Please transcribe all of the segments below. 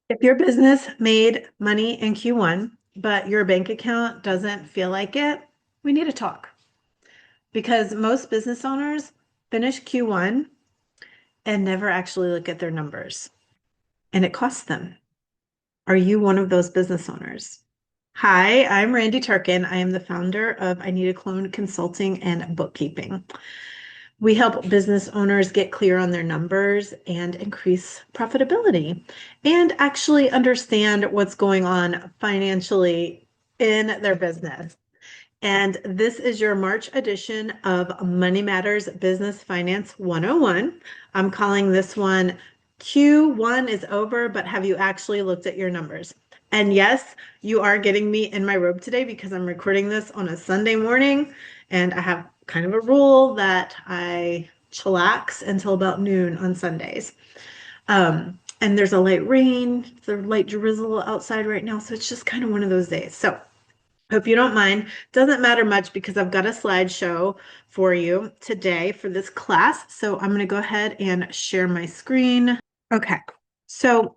If your business made money in Q1, but your bank account doesn't feel like it, we need to talk because most business owners finish Q1 and never actually look at their numbers, and it costs them. Are you one of those business owners? Hi, I'm Randy Turkin. I am the founder of I Need a Clone Consulting and Bookkeeping. We help business owners get clear on their numbers and increase profitability and actually understand what's going on financially in their business. And this is your March edition of Money Matters Business Finance 101. I'm calling this one Q1 is over, but have you actually looked at your numbers? And yes, you are getting me in my robe today because I'm recording this on a Sunday morning, and I have kind of a rule that I chillax until about noon on Sundays. And there's a light rain, there's a light drizzle outside right now, so it's just kind of one of those days. So hope you don't mind. Doesn't matter much because I've got a slideshow for you today for this class. So I'm going to go ahead and share my screen. Okay. So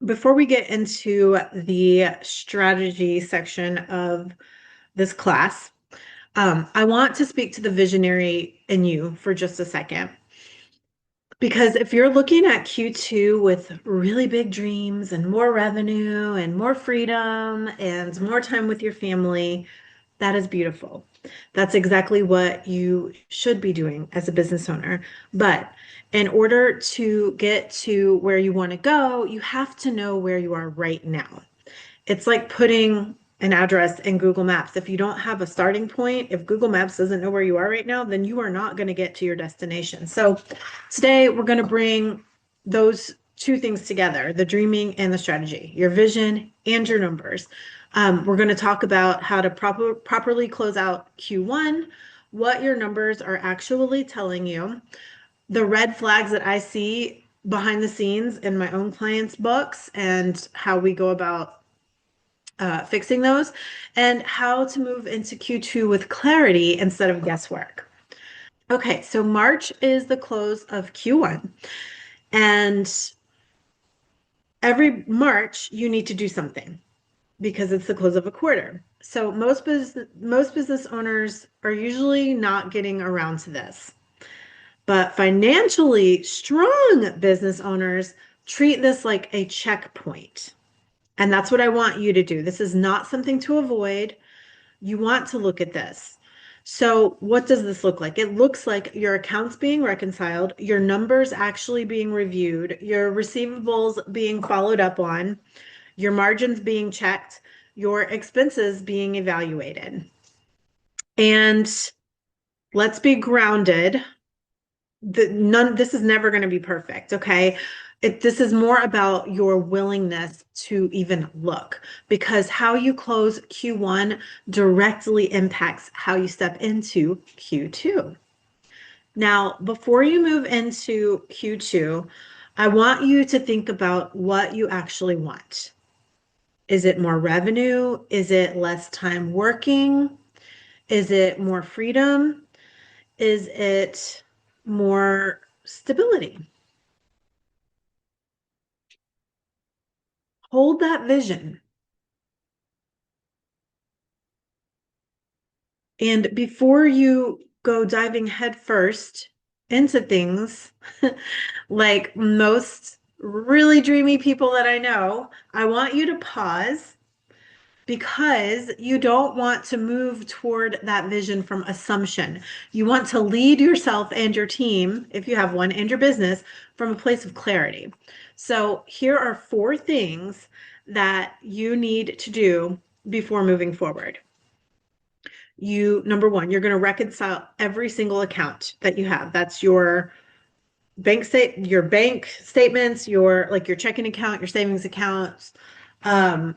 before we get into the strategy section of this class, I want to speak to the visionary in you for just a second. Because if you're looking at Q2 with really big dreams and more revenue and more freedom and more time with your family, that is beautiful. That's exactly what you should be doing as a business owner. But in order to get to where you want to go, you have to know where you are right now. It's like putting an address in Google Maps. If you don't have a starting point, if Google Maps doesn't know where you are right now, then you are not going to get to your destination. So today we're going to bring those two things together, the dreaming and the strategy, your vision and your numbers. We're going to talk about how to properly close out Q1, what your numbers are actually telling you, the red flags that I see behind the scenes in my own clients' books, and how we go about fixing those, and how to move into Q2 with clarity instead of guesswork. Okay, so March is the close of Q1, and every March you need to do something because it's the close of a quarter. So most business owners are usually not getting around to this. But financially strong business owners treat this like a checkpoint. And that's what I want you to do. This is not something to avoid. You want to look at this. So what does this look like? It looks like your accounts being reconciled, your numbers actually being reviewed, your receivables being followed up on, your margins being checked, your expenses being evaluated. And let's be grounded. This is never going to be perfect, okay? This is more about your willingness to even look, because how you close Q1 directly impacts how you step into Q2. Now, before you move into Q2, I want you to think about what you actually want. Is it more revenue? Is it less time working? Is it more freedom? Is it more stability? Hold that vision. And before you go diving headfirst into things, like most really dreamy people that I know, I want you to pause because you don't want to move toward that vision from assumption. You want to lead yourself and your team, if you have one, and your business from a place of clarity. So here are 4 things that you need to do before moving forward. Number one, you're going to reconcile every single account that you have. That's your bank statements, your checking account, your savings accounts,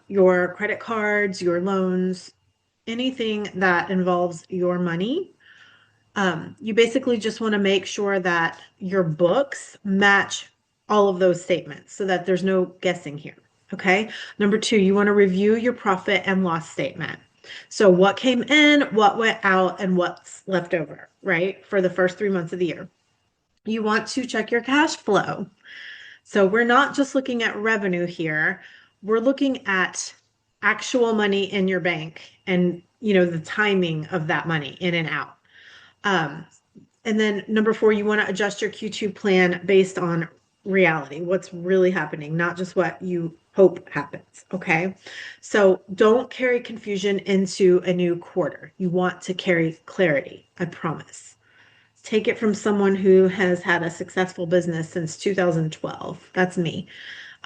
your credit cards, your loans, anything that involves your money. You basically just want to make sure that your books match all of those statements so that there's no guessing here. Okay. Number 2, you want to review your profit and loss statement. So what came in, what went out, and what's left over, right? For the first 3 months of the year. You want to check your cash flow. So we're not just looking at revenue here. We're looking at actual money in your bank and, the timing of that money in and out. Um, and then number 4, you want to adjust your Q2 plan based on reality, what's really happening, not just what you hope happens. Okay. So don't carry confusion into a new quarter. You want to carry clarity. I promise. Take it from someone who has had a successful business since 2012. That's me.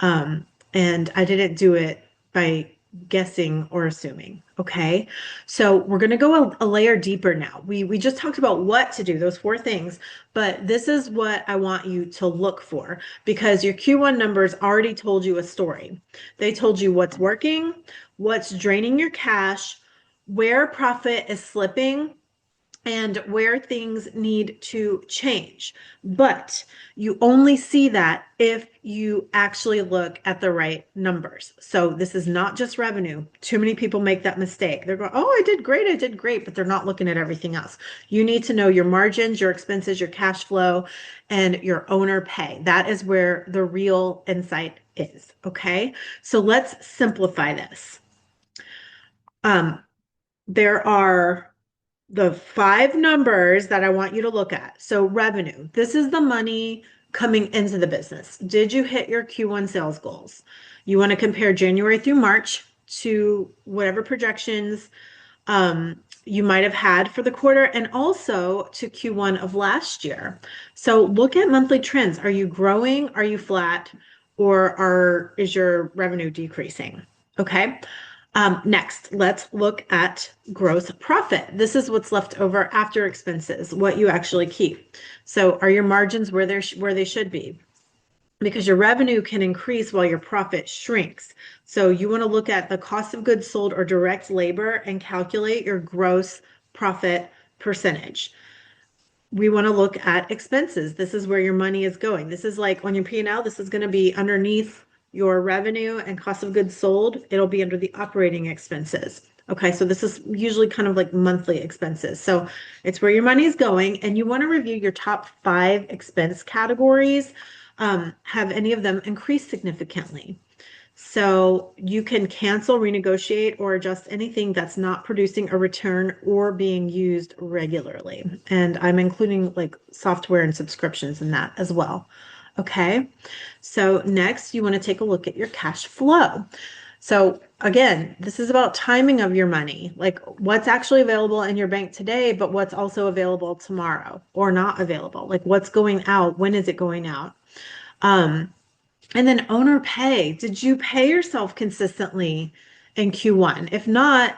Um, and I didn't do it by guessing or assuming. Okay. So we're going to go a layer deeper now. We just talked about what to do, those 4 things, but this is what I want you to look for because your Q1 numbers already told you a story. They told you what's working, what's draining your cash, where profit is slipping, and where things need to change. But you only see that if you actually look at the right numbers. So this is not just revenue. Too many people make that mistake. They're going, oh, I did great, but they're not looking at everything else. You need to know your margins, your expenses, your cash flow, and your owner pay. That is where the real insight is. Okay. So let's simplify this. There are the 5 numbers that I want you to look at. So revenue, this is the money coming into the business. Did you hit your Q1 sales goals? You want to compare January through March to whatever projections you might have had for the quarter and also to Q1 of last year. So look at monthly trends. Are you growing? Are you flat? Or is your revenue decreasing? Okay. Next, let's look at gross profit. This is what's left over after expenses, what you actually keep. So are your margins where they should be? Because your revenue can increase while your profit shrinks. So you want to look at the cost of goods sold or direct labor and calculate your gross profit percentage. We want to look at expenses. This is where your money is going. This is like on your P&L, this is going to be underneath your revenue and cost of goods sold. It'll be under the operating expenses. Okay, so this is usually kind of like monthly expenses. So it's where your money is going, and you want to review your top 5 expense categories. Have any of them increased significantly? So you can cancel, renegotiate, or adjust anything that's not producing a return or being used regularly. And I'm including like software and subscriptions in that as well. Okay. So next, you want to take a look at your cash flow. So again, this is about timing of your money, like what's actually available in your bank today, but what's also available tomorrow or not available, like what's going out, when is it going out? And then owner pay. Did you pay yourself consistently in Q1? If not,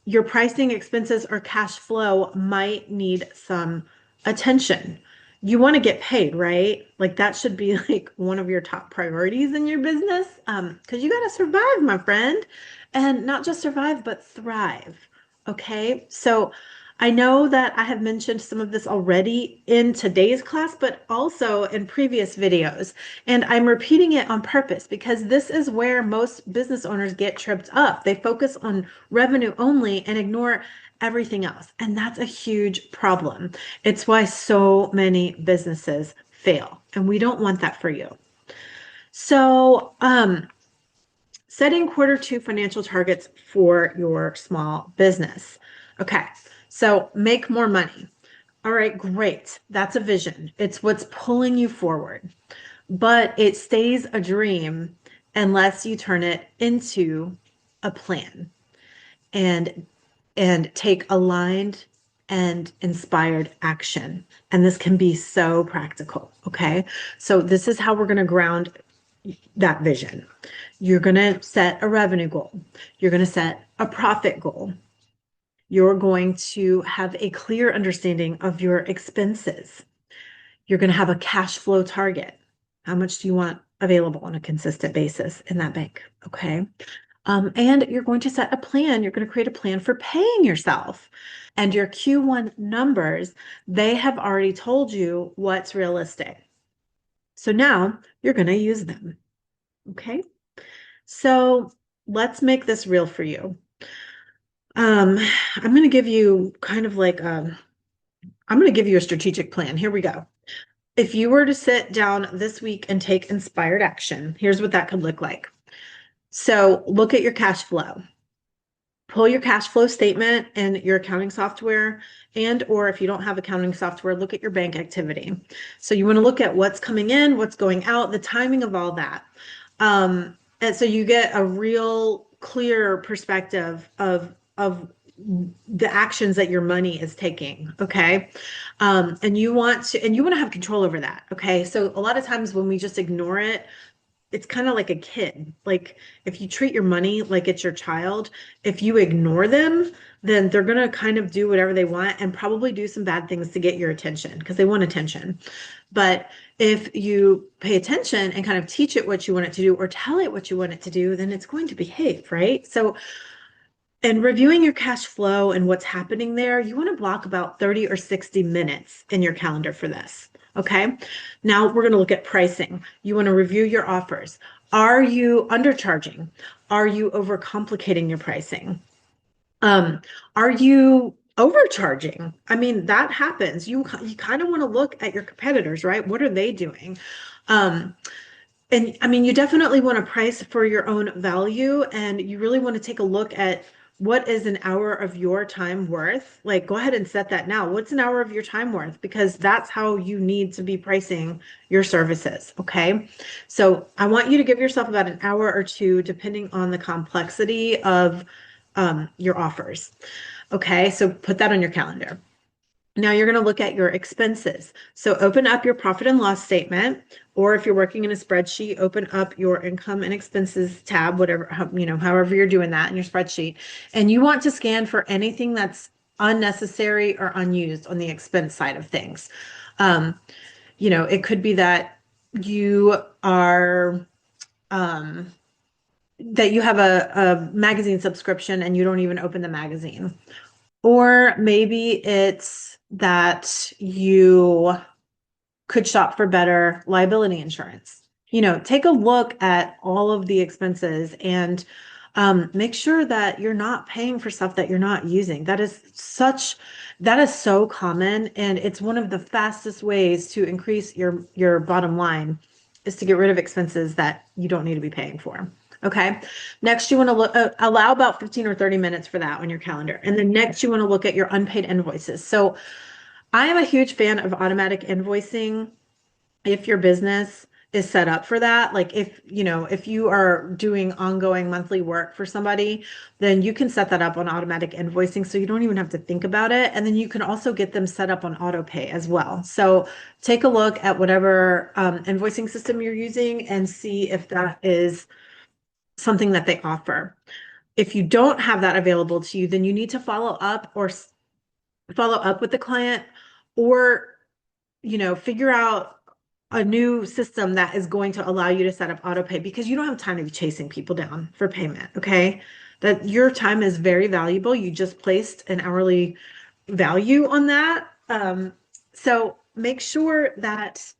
your pricing, expenses, or cash flow might need some attention. You want to get paid, right? Like that should be like one of your top priorities in your business, because you got to survive, my friend, and not just survive, but thrive. Okay, so I know that I have mentioned some of this already in today's class, but also in previous videos. And I'm repeating it on purpose because this is where most business owners get tripped up. They focus on revenue only and ignore everything else. And that's a huge problem. It's why so many businesses fail. And we don't want that for you. So, setting Q2 financial targets for your small business. Okay, so make more money. All right, great. That's a vision. It's what's pulling you forward. But it stays a dream unless you turn it into a plan and take aligned and inspired action. And this can be so practical, okay? So this is how we're going to ground that vision. You're going to set a revenue goal. You're going to set a profit goal. You're going to have a clear understanding of your expenses. You're going to have a cash flow target. How much do you want available on a consistent basis in that bank? Okay. And you're going to set a plan. You're going to create a plan for paying yourself. And your Q1 numbers, they have already told you what's realistic. So now you're going to use them. Okay. So let's make this real for you. I'm going to give you kind of like, I'm going to give you a strategic plan. Here we go. If you were to sit down this week and take inspired action, here's what that could look like. So look at your cash flow. Pull your cash flow statement in your accounting software, and or if you don't have accounting software, look at your bank activity. So you want to look at what's coming in, what's going out, the timing of all that. And so you get a real clear perspective of the actions that your money is taking. Okay. And you want to have control over that. Okay. So a lot of times when we just ignore it, it's kind of like a kid. Like if you treat your money like it's your child, if you ignore them, then they're going to kind of do whatever they want and probably do some bad things to get your attention because they want attention. But if you pay attention and kind of teach it what you want it to do or tell it what you want it to do, then it's going to behave, right? So, and reviewing your cash flow and what's happening there, you want to block about 30 or 60 minutes in your calendar for this. Okay. Now we're going to look at pricing. You want to review your offers. Are you undercharging? Are you overcomplicating your pricing? Are you overcharging? I mean, that happens. You kind of want to look at your competitors, right? What are they doing? Um, and I mean, you definitely want to price for your own value, and you really want to take a look at what is an hour of your time worth. Like, go ahead and set that now. What's an hour of your time worth? Because that's how you need to be pricing your services. Okay. So I want you to give yourself about an hour or two, depending on the complexity of your offers. Okay. So put that on your calendar. Now you're going to look at your expenses. So open up your profit and loss statement, or if you're working in a spreadsheet, open up your income and expenses tab, whatever, however you're doing that in your spreadsheet. And you want to scan for anything that's unnecessary or unused on the expense side of things. It could be that you are, that you have a magazine subscription and you don't even open the magazine. Or maybe it's that you could shop for better liability insurance. Take a look at all of the expenses and make sure that you're not paying for stuff that you're not using. That is so common, and it's one of the fastest ways to increase your bottom line is to get rid of expenses that you don't need to be paying for. Okay. Next, you want to allow about 15 or 30 minutes for that on your calendar. And then next, you want to look at your unpaid invoices. So I am a huge fan of automatic invoicing if your business is set up for that. Like if you are doing ongoing monthly work for somebody, then you can set that up on automatic invoicing so you don't even have to think about it. And then you can also get them set up on auto pay as well. So take a look at whatever invoicing system you're using and see if that is something that they offer. If you don't have that available to you, then you need to follow up with the client, or figure out a new system that is going to allow you to set up auto pay, because you don't have time to be chasing people down for payment. Okay. That your time is very valuable. You just placed an hourly value on that. So make sure that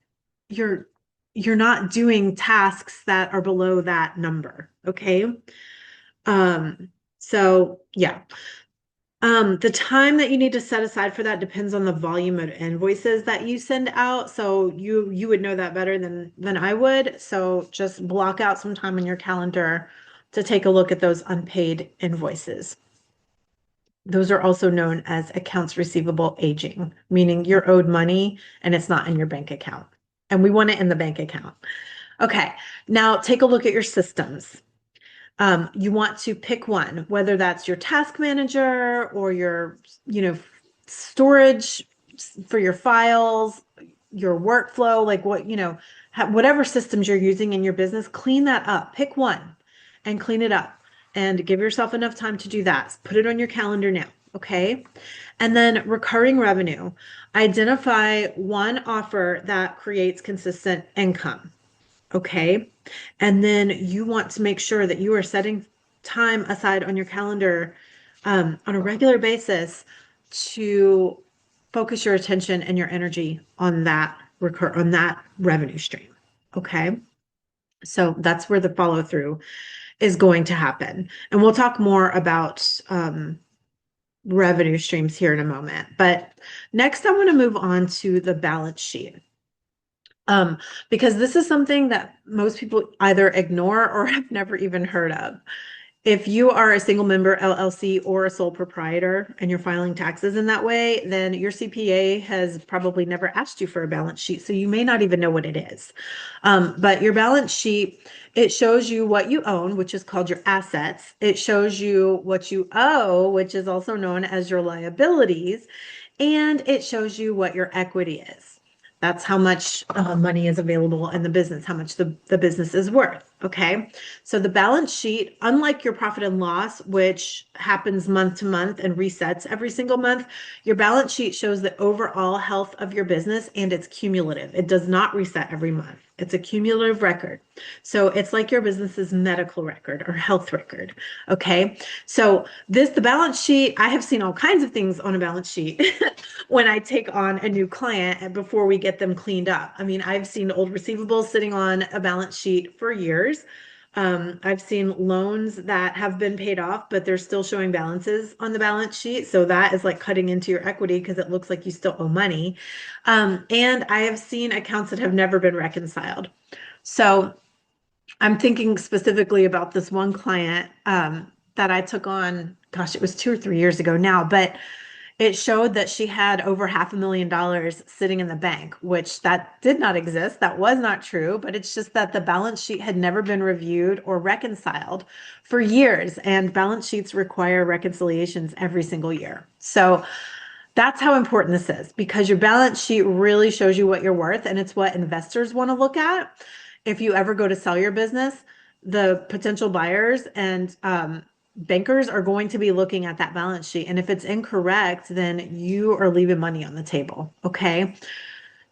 you're not doing tasks that are below that number. Okay. So yeah. The time that you need to set aside for that depends on the volume of invoices that you send out. So you would know that better than I would. So just block out some time on your calendar to take a look at those unpaid invoices. Those are also known as accounts receivable aging, meaning you're owed money and it's not in your bank account. And we want it in the bank account. Okay, now take a look at your systems. You want to pick one, whether that's your task manager or your, storage for your files, your workflow, like whatever systems you're using in your business, clean that up. Pick one and clean it up and give yourself enough time to do that. Put it on your calendar now. Okay. And then recurring revenue. Identify one offer that creates consistent income. Okay. And then you want to make sure that you are setting time aside on your calendar on a regular basis to focus your attention and your energy on that revenue stream. Okay. So that's where the follow through is going to happen. And we'll talk more about revenue streams here in a moment. But next, I want to move on to the balance sheet. Um, because this is something that most people either ignore or have never even heard of. If you are a single member LLC or a sole proprietor and you're filing taxes in that way, then your CPA has probably never asked you for a balance sheet. So you may not even know what it is. But your balance sheet, it shows you what you own, which is called your assets. It shows you what you owe, which is also known as your liabilities. And it shows you what your equity is. That's how much money is available in the business, how much the business is worth. Okay. So the balance sheet, unlike your profit and loss, which happens month to month and resets every single month, your balance sheet shows the overall health of your business and it's cumulative. It does not reset every month. It's a cumulative record. So it's like your business's medical record or health record. Okay. So the balance sheet, I have seen all kinds of things on a balance sheet when I take on a new client before we get them cleaned up. I mean, I've seen old receivables sitting on a balance sheet for years. I've seen loans that have been paid off, but they're still showing balances on the balance sheet. So that is like cutting into your equity because it looks like you still owe money. And I have seen accounts that have never been reconciled. So I'm thinking specifically about this one client that I took on, gosh, it was 2 or 3 years ago now, but it showed that she had over $500,000 sitting in the bank, which that did not exist. That was not true, but it's just that the balance sheet had never been reviewed or reconciled for years, and balance sheets require reconciliations every single year. So that's how important this is because your balance sheet really shows you what you're worth, and it's what investors want to look at. If you ever go to sell your business, the potential buyers and bankers are going to be looking at that balance sheet. And if it's incorrect, then you are leaving money on the table. Okay.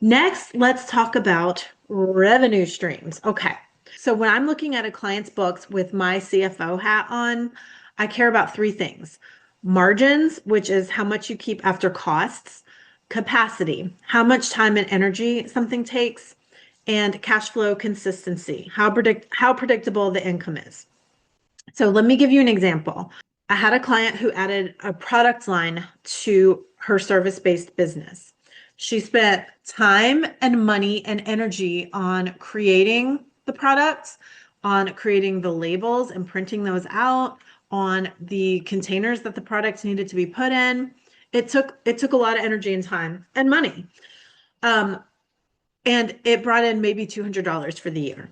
Next, let's talk about revenue streams. Okay. So when I'm looking at a client's books with my CFO hat on, I care about three things: margins, which is how much you keep after costs; capacity, how much time and energy something takes; and cash flow consistency, how predictable the income is. So let me give you an example. I had a client who added a product line to her service-based business. She spent time and money and energy on creating the products, on creating the labels and printing those out, on the containers that the products needed to be put in. It took a lot of energy and time and money. And it brought in maybe $200 for the year.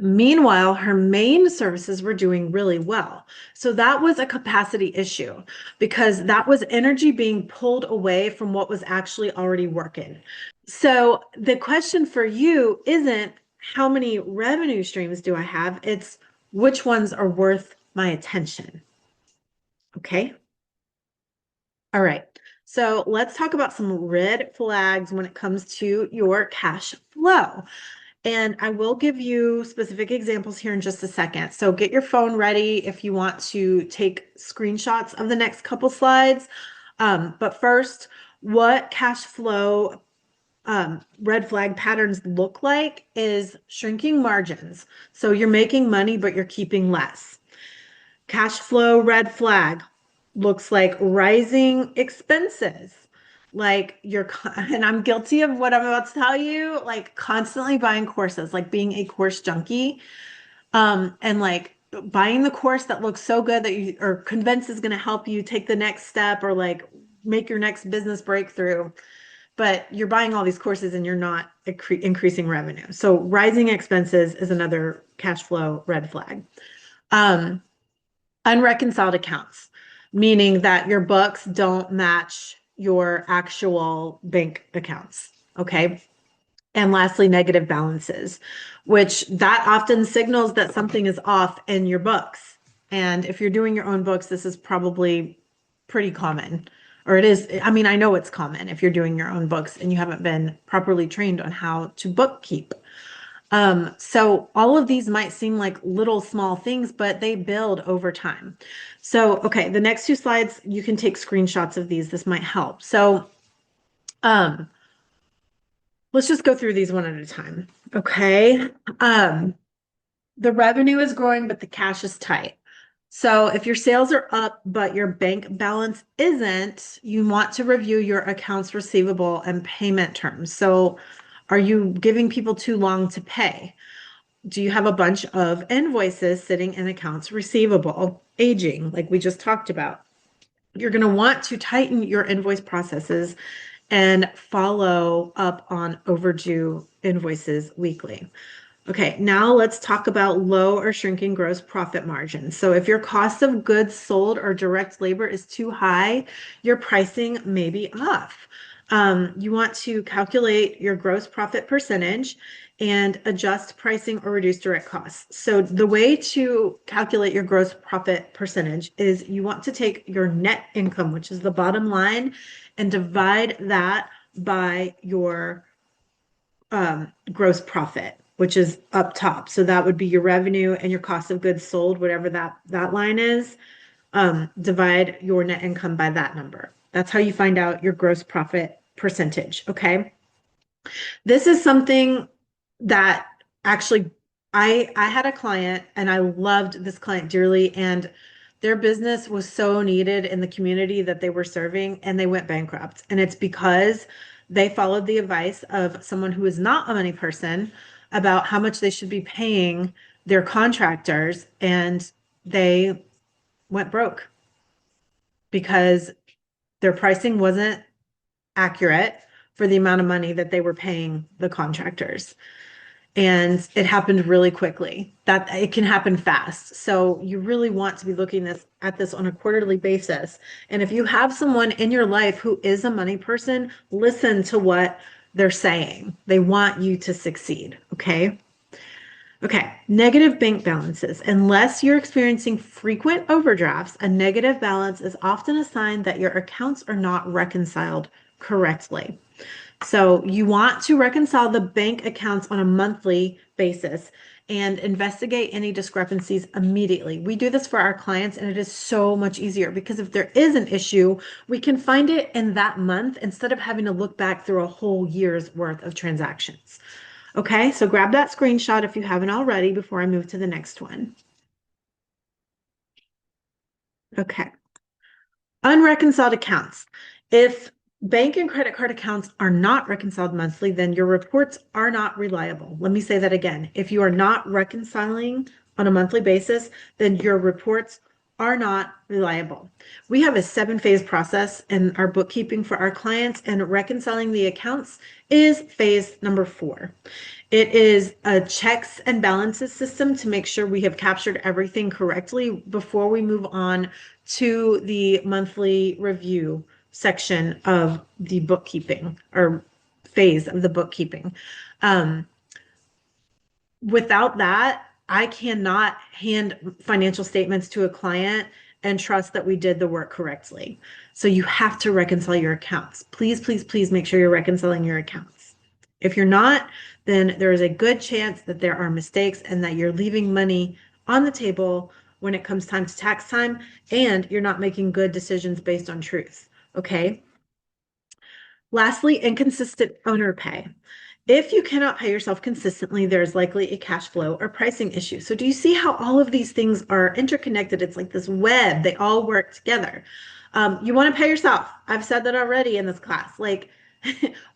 Meanwhile, her main services were doing really well. So that was a capacity issue because that was energy being pulled away from what was actually already working. So the question for you isn't how many revenue streams do I have? It's which ones are worth my attention. Okay. All right. So let's talk about some red flags when it comes to your cash flow. And I will give you specific examples here in just a second. So get your phone ready if you want to take screenshots of the next couple slides. But first, what cash flow red flag patterns look like is shrinking margins. So you're making money, but you're keeping less. Cash flow red flag looks like rising expenses. Like and I'm guilty of what I'm about to tell you, like constantly buying courses, like being a course junkie, and like buying the course that looks so good that you are convinced is going to help you take the next step or like make your next business breakthrough. But you're buying all these courses and you're not increasing revenue. So rising expenses is another cash flow red flag. Um, Unreconciled accounts, meaning that your books don't match your actual bank accounts. Okay. And lastly, negative balances, which that often signals that something is off in your books. And if you're doing your own books, this is probably pretty common, or it is. I mean, I know it's common if you're doing your own books and you haven't been properly trained on how to bookkeep. So all of these might seem like little small things, but they build over time. So, okay, the next two slides, you can take screenshots of these. This might help. So, let's just go through these one at a time. Okay. The revenue is growing, but the cash is tight. So if your sales are up, but your bank balance isn't, you want to review your accounts receivable and payment terms. So Are you giving people too long to pay? Do you have a bunch of invoices sitting in accounts receivable, aging, like we just talked about? You're going to want to tighten your invoice processes and follow up on overdue invoices weekly. Okay, now let's talk about low or shrinking gross profit margin. So if your cost of goods sold or direct labor is too high, your pricing may be off. You want to calculate your gross profit percentage and adjust pricing or reduce direct costs. So the way to calculate your gross profit percentage is you want to take your net income, which is the bottom line, and divide that by your gross profit, which is up top. So that would be your revenue and your cost of goods sold, whatever that line is. Divide your net income by that number. That's how you find out your gross profit percentage. Okay. This is something that actually I had a client and I loved this client dearly, and their business was so needed in the community that they were serving, and they went bankrupt. And it's because they followed the advice of someone who is not a money person about how much they should be paying their contractors, and they went broke because their pricing wasn't accurate for the amount of money that they were paying the contractors. And it happened really quickly. That it can happen fast. So you really want to be looking at this on a quarterly basis. And if you have someone in your life who is a money person, listen to what they're saying. They want you to succeed. Okay. Okay, negative bank balances. Unless you're experiencing frequent overdrafts, a negative balance is often a sign that your accounts are not reconciled correctly. So you want to reconcile the bank accounts on a monthly basis and investigate any discrepancies immediately. We do this for our clients, and it is so much easier because if there is an issue, we can find it in that month instead of having to look back through a whole year's worth of transactions. Okay, so grab that screenshot if you haven't already before I move to the next one. Okay. Unreconciled accounts. If bank and credit card accounts are not reconciled monthly, then your reports are not reliable. Let me say that again. If you are not reconciling on a monthly basis, then your reports are not reliable. We have a 7-phase process in our bookkeeping for our clients, and reconciling the accounts is phase number 4. It is a checks and balances system to make sure we have captured everything correctly before we move on to the monthly review section of the bookkeeping or phase of the bookkeeping. Without that, I cannot hand financial statements to a client and trust that we did the work correctly. So you have to reconcile your accounts. Please, please, please make sure you're reconciling your accounts. If you're not, then there is a good chance that there are mistakes and that you're leaving money on the table when it comes time to tax time, and you're not making good decisions based on truth. Okay. Lastly, inconsistent owner pay. If you cannot pay yourself consistently, there's likely a cash flow or pricing issue. So do you see how all of these things are interconnected? It's like this web, they all work together. You want to pay yourself. I've said that already in this class. Like,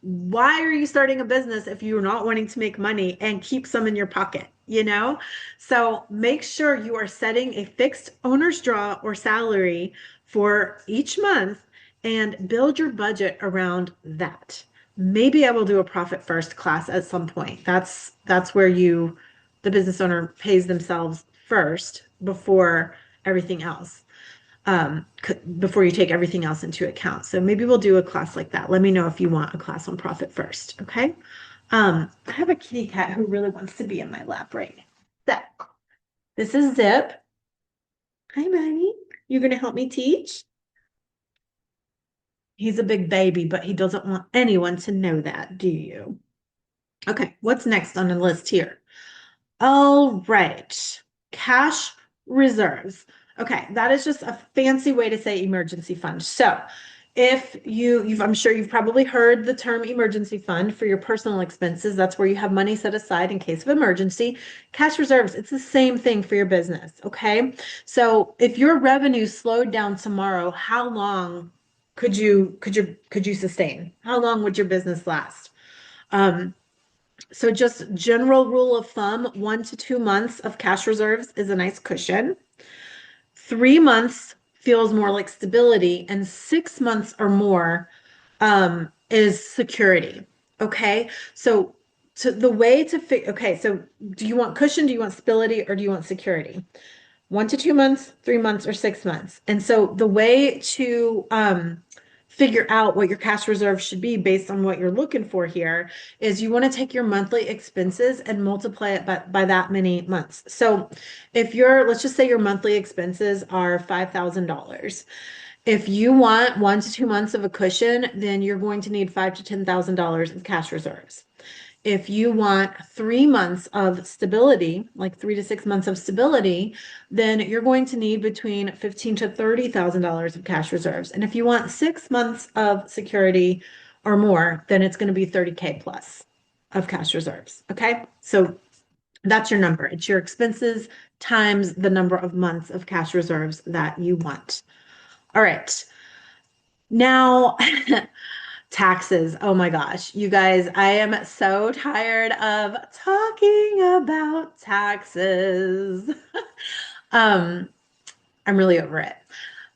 why are you starting a business if you're not wanting to make money and keep some in your pocket, you know? So make sure you are setting a fixed owner's draw or salary for each month and build your budget around that. Maybe I will do a profit first class at some point. That's where the business owner pays themselves first before everything else, before you take everything else into account. So maybe we'll do a class like that. Let me know if you want a class on profit first. Okay. I have a kitty cat who really wants to be in my lap right now. So this is Zip. Hi, buddy. You're going to help me teach? He's a big baby, but he doesn't want anyone to know that, do you? Okay, what's next on the list here? All right, cash reserves. Okay, that is just a fancy way to say emergency fund. So if I'm sure you've probably heard the term emergency fund for your personal expenses. That's where you have money set aside in case of emergency. Cash reserves, it's the same thing for your business, okay? So if your revenue slowed down tomorrow, how long could you sustain? How long would your business last? So just general rule of thumb, 1 to 2 months of cash reserves is a nice cushion. 3 months feels more like stability, and 6 months or more is security. Okay. So the way to okay, so do you want cushion, do you want stability, or do you want security? 1 to 2 months, 3 months, or 6 months. And so the way to figure out what your cash reserve should be based on what you're looking for here is you want to take your monthly expenses and multiply it by that many months. So if let's just say your monthly expenses are $5,000. If you want 1 to 2 months of a cushion, then you're going to need $5,000 to $10,000 of cash reserves. If you want 3 months of stability, like 3 to 6 months of stability, then you're going to need between $15,000 to $30,000 of cash reserves. And if you want 6 months of security or more, then it's going to be 30K plus of cash reserves. Okay. So that's your number. It's your expenses times the number of months of cash reserves that you want. All right. Now, taxes. Oh my gosh, you guys, I am so tired of talking about taxes. um, I'm really over it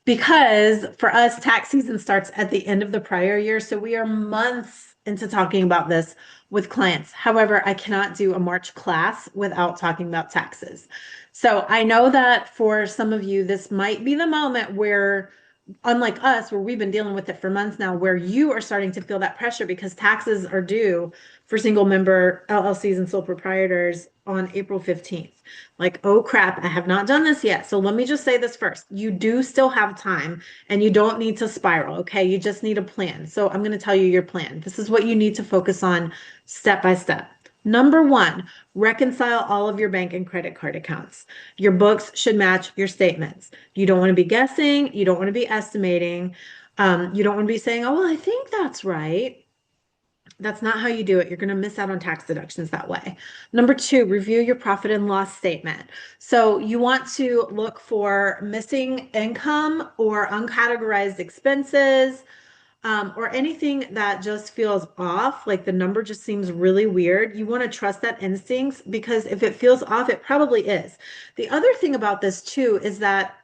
because for us, tax season starts at the end of the prior year. So we are months into talking about this with clients. However, I cannot do a March class without talking about taxes. So I know that for some of you, this might be the moment where, unlike us, where we've been dealing with it for months now, where you are starting to feel that pressure because taxes are due for single member LLCs and sole proprietors on April 15th. Like, oh crap, I have not done this yet. So let me just say this first. You do still have time and you don't need to spiral, okay? You just need a plan. So I'm going to tell you your plan. This is what you need to focus on step by step. Number one, reconcile all of your bank and credit card accounts. Your books should match your statements. You don't want to be guessing. You don't want to be estimating. You don't want to be saying, oh, well, I think that's right. That's not how you do it. You're going to miss out on tax deductions that way. Number two, review your profit and loss statement. So you want to look for missing income or uncategorized expenses, or anything that just feels off, like the number just seems really weird. You want to trust that instincts because if it feels off, it probably is. The other thing about this too is that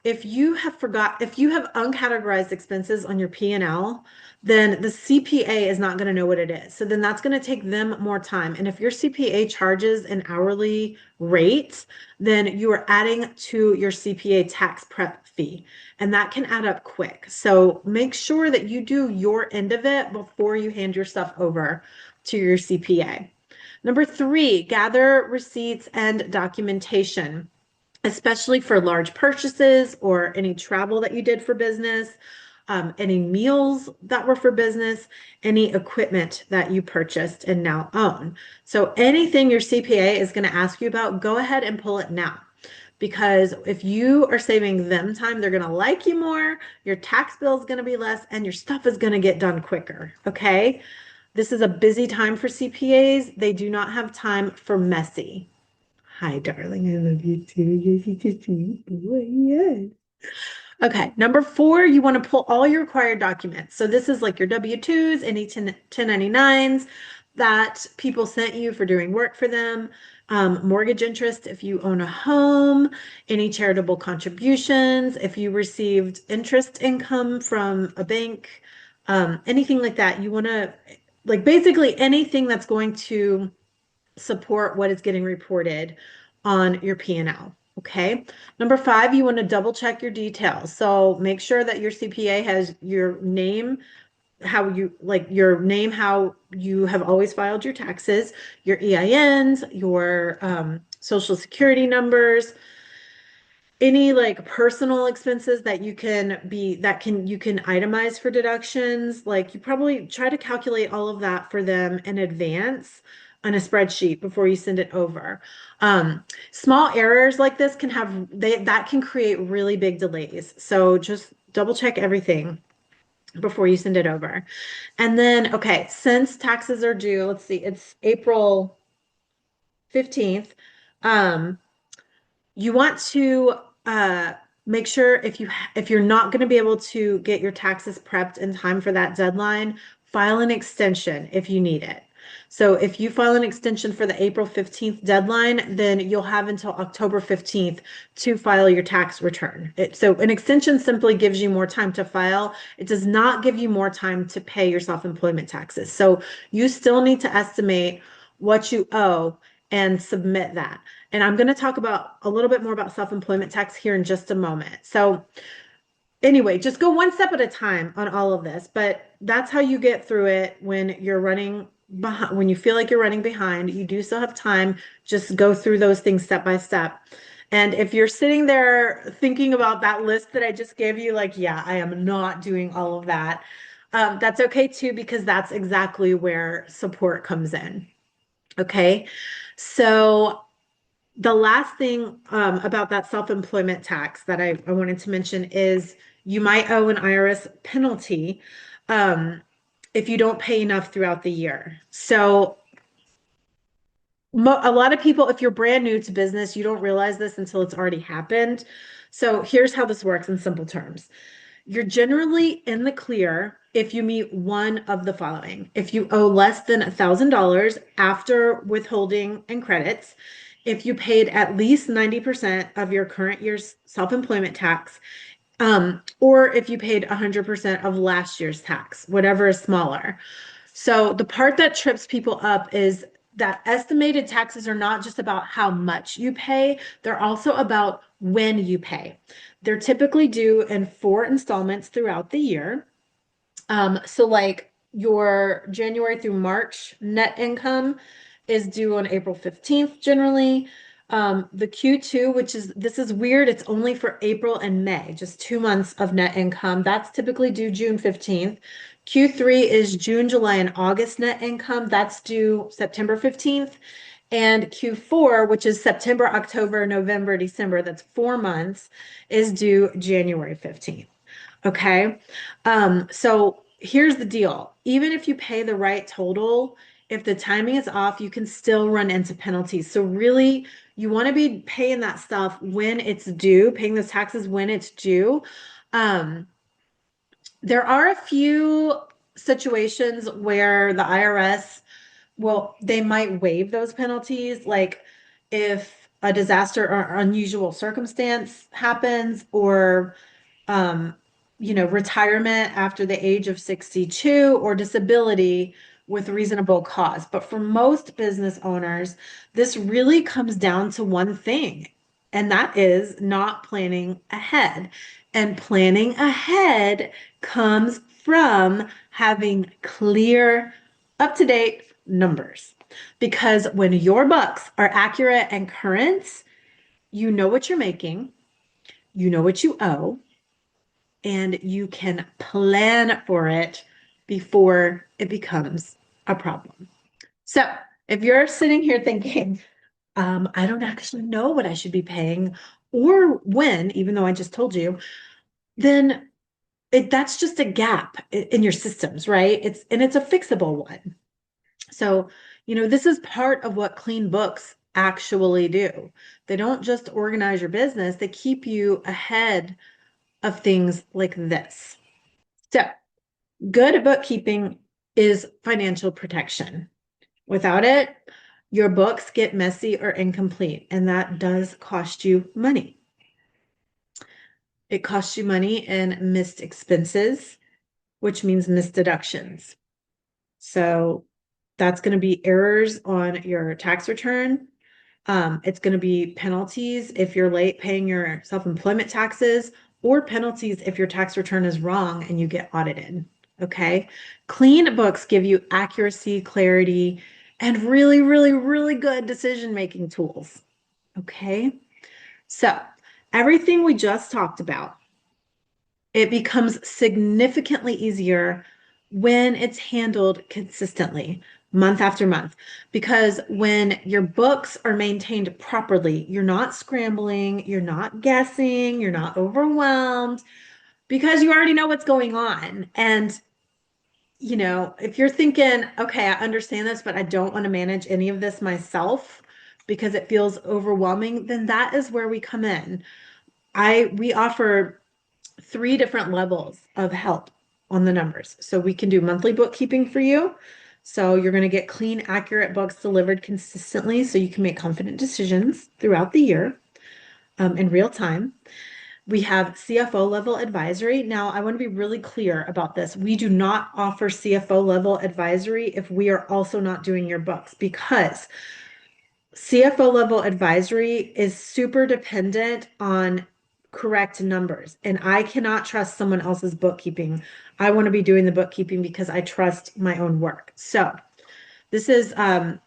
if you have uncategorized expenses on your P&L, then the CPA is not going to know what it is. So then that's going to take them more time. And if your CPA charges an hourly rate, then you are adding to your CPA tax prep fee, and that can add up quick. So make sure that you do your end of it before you hand your stuff over to your CPA. Number three, gather receipts and documentation, especially for large purchases or any travel that you did for business, any meals that were for business, any equipment that you purchased and now own. So anything your CPA is going to ask you about, go ahead and pull it now. Because if you are saving them time, they're going to like you more, your tax bill is going to be less, and your stuff is going to get done quicker. Okay. This is a busy time for CPAs. They do not have time for messy. Hi, darling. I love you too. You're such a sweet boy. Yes. Okay. Number four, you want to pull all your required documents. So this is like your W-2s, any 1099s that people sent you for doing work for them, mortgage interest if you own a home, any charitable contributions, if you received interest income from a bank, anything like that. You want to, like, basically anything that's going to support what is getting reported on your P&L. Okay. Number five, you want to double check your details. So make sure that your CPA has your name, how you have always filed your taxes, your EINs, your social security numbers, any like personal expenses that you can itemize for deductions. Like, you probably try to calculate all of that for them in advance on a spreadsheet before you send it over. Small errors like this that can create really big delays. So just double check everything before you send it over. And then, okay, since taxes are due, let's see, it's April 15th. You want to make sure if you're not going to be able to get your taxes prepped in time for that deadline, file an extension if you need it. So if you file an extension for the April 15th deadline, then you'll have until October 15th to file your tax return. So an extension simply gives you more time to file. It does not give you more time to pay your self-employment taxes. So you still need to estimate what you owe and submit that. And I'm going to talk about a little bit more about self-employment tax here in just a moment. So anyway, just go one step at a time on all of this, but that's how you get through it when you're running behind, when you feel like you're running behind. You do still have time. Just go through those things step by step. And if you're sitting there thinking about that list that I just gave you, like, yeah, I am not doing all of that. That's okay too, because that's exactly where support comes in. Okay. So the last thing about that self-employment tax that I wanted to mention is you might owe an IRS penalty if you don't pay enough throughout the year. So a lot of people, if you're brand new to business, you don't realize this until it's already happened. So here's how this works in simple terms. You're generally in the clear if you meet one of the following. If you owe less than $1,000 after withholding and credits, if you paid at least 90% of your current year's self-employment tax, or if you paid 100% of last year's tax, whatever is smaller. So the part that trips people up is that estimated taxes are not just about how much you pay, they're also about when you pay. They're typically due in 4 installments throughout the year. So like your January through March net income is due on April 15th generally. The Q2, this is weird, it's only for April and May, just 2 months of net income. That's typically due June 15th. Q3 is June, July, and August net income. That's due September 15th. And Q4, which is September, October, November, December, that's 4 months, is due January 15th. Okay. So here's the deal. Even if you pay the right total, if the timing is off, you can still run into penalties. So really, you want to be paying that stuff when it's due, paying those taxes when it's due. There are a few situations where the IRS, well, they might waive those penalties, like if a disaster or unusual circumstance happens, or um, retirement after the age of 62, or disability with reasonable cause. But for most business owners, this really comes down to one thing, and that is not planning ahead. And planning ahead comes from having clear, up-to-date numbers. Because when your bucks are accurate and current, you know what you're making, you know what you owe, and you can plan for it before it becomes a problem. So if you're sitting here thinking, I don't actually know what I should be paying or when, even though I just told you, then that's just a gap in your systems, right? It's a fixable one. So, this is part of what clean books actually do. They don't just organize your business, they keep you ahead of things like this. So, good bookkeeping is financial protection. Without it, your books get messy or incomplete, and that does cost you money. It costs you money in missed expenses, which means missed deductions. So that's going to be errors on your tax return. It's going to be penalties if you're late paying your self-employment taxes, or penalties if your tax return is wrong and you get audited. Okay. Clean books give you accuracy, clarity, and really, really, really good decision-making tools. Okay. So everything we just talked about, it becomes significantly easier when it's handled consistently, month after month, because when your books are maintained properly, you're not scrambling, you're not guessing, you're not overwhelmed, because you already know what's going on. And if you're thinking, okay, I understand this, but I don't want to manage any of this myself because it feels overwhelming, then that is where we come in. We offer 3 different levels of help on the numbers. So we can do monthly bookkeeping for you. So you're going to get clean, accurate books delivered consistently so you can make confident decisions throughout the year in real time. We have CFO level advisory. Now, I want to be really clear about this. We do not offer CFO level advisory if we are also not doing your books, because CFO level advisory is super dependent on correct numbers. And I cannot trust someone else's bookkeeping. I want to be doing the bookkeeping because I trust my own work. So this is the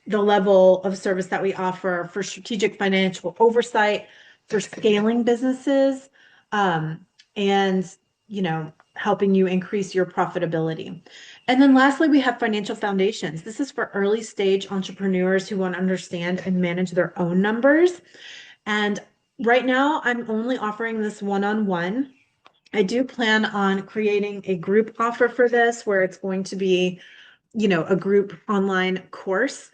level of service that we offer for strategic financial oversight, for scaling businesses, and helping you increase your profitability. And then lastly, we have financial foundations. This is for early stage entrepreneurs who want to understand and manage their own numbers. And right now, I'm only offering this one-on-one. I do plan on creating a group offer for this where it's going to be, a group online course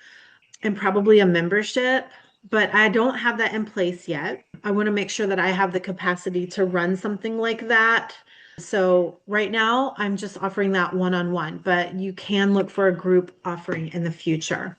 and probably a membership, but I don't have that in place yet. I want to make sure that I have the capacity to run something like that. So right now, I'm just offering that one-on-one, but you can look for a group offering in the future.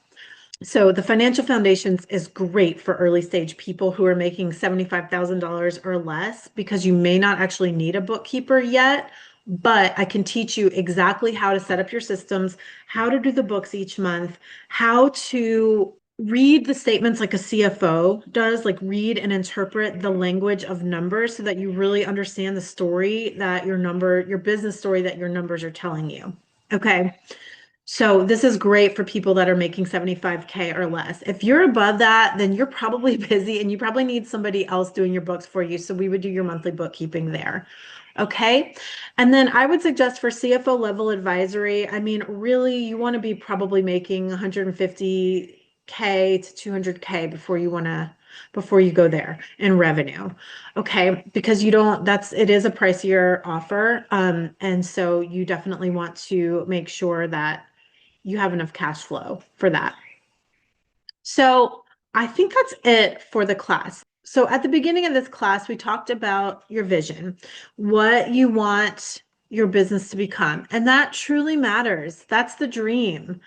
So the financial foundations is great for early stage people who are making $75,000 or less, because you may not actually need a bookkeeper yet, but I can teach you exactly how to set up your systems, how to do the books each month, how to read the statements like a CFO does, like read and interpret the language of numbers so that you really understand the story that your business story that your numbers are telling you. Okay. So this is great for people that are making 75K or less. If you're above that, then you're probably busy and you probably need somebody else doing your books for you. So we would do your monthly bookkeeping there. Okay. And then I would suggest for CFO level advisory, I mean, really, you want to be probably making 150K to 200K before you go there in revenue. Okay. Because it is a pricier offer. And so you definitely want to make sure that you have enough cash flow for that. So I think that's it for the class. So at the beginning of this class, we talked about your vision, what you want your business to become. And that truly matters. That's the dream,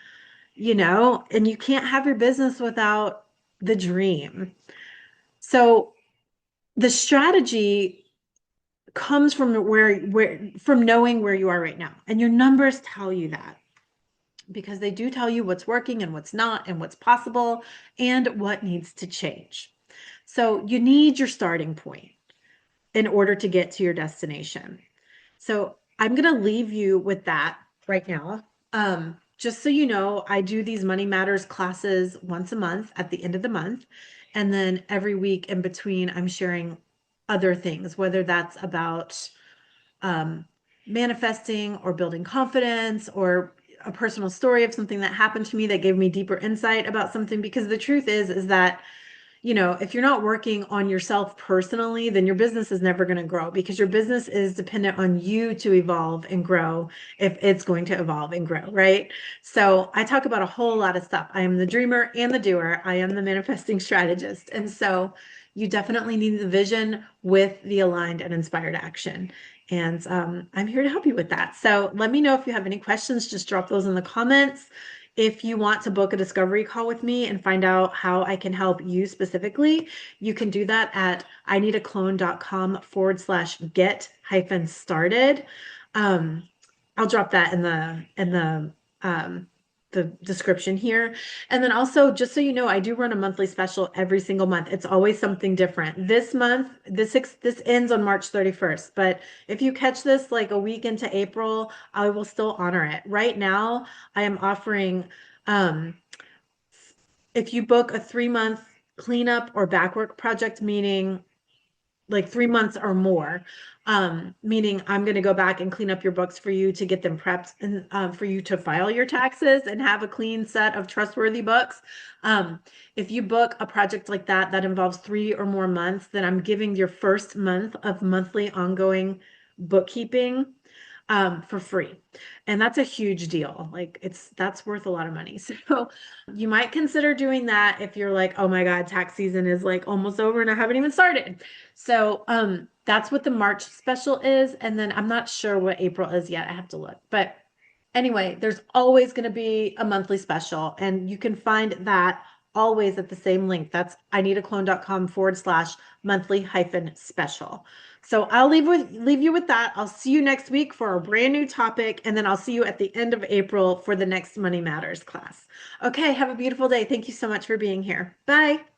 and you can't have your business without the dream. So the strategy comes from from knowing where you are right now. And your numbers tell you that, because they do tell you what's working and what's not, and what's possible and what needs to change. So you need your starting point in order to get to your destination. So I'm going to leave you with that right now. Just so you know, I do these Money Matters classes once a month at the end of the month. And then every week in between, I'm sharing other things, whether that's about manifesting or building confidence, or a personal story of something that happened to me that gave me deeper insight about something. Because the truth is that, if you're not working on yourself personally, then your business is never going to grow, because your business is dependent on you to evolve and grow if it's going to evolve and grow, right? So I talk about a whole lot of stuff. I am the dreamer and the doer. I am the manifesting strategist. And so you definitely need the vision with the aligned and inspired action. And I'm here to help you with that. So let me know if you have any questions. Just drop those in the comments. If you want to book a discovery call with me and find out how I can help you specifically, you can do that at ineedaclone.com/get-started. I'll drop that in the description here. And then also, just so you know, I do run a monthly special every single month. It's always something different. This month, this ends on March 31st. But if you catch this like a week into April, I will still honor it. Right now, I am offering, if you book a 3-month cleanup or backwork project, meaning like 3 months or more, meaning I'm going to go back and clean up your books for you to get them prepped and for you to file your taxes and have a clean set of trustworthy books. If you book a project like that involves 3 or more months, then I'm giving your first month of monthly ongoing bookkeeping for free. And that's a huge deal. Like that's worth a lot of money. So you might consider doing that if you're like, oh my God, tax season is like almost over and I haven't even started. So that's what the March special is. And then I'm not sure what April is yet. I have to look, but Anyway, there's always going to be a monthly special, and you can find that always at the same link. That's IneedAClone.com/monthly-special. So I'll leave you with that. I'll see you next week for a brand new topic, and then I'll see you at the end of April for the next Money Matters class. Okay, have a beautiful day. Thank you so much for being here. Bye.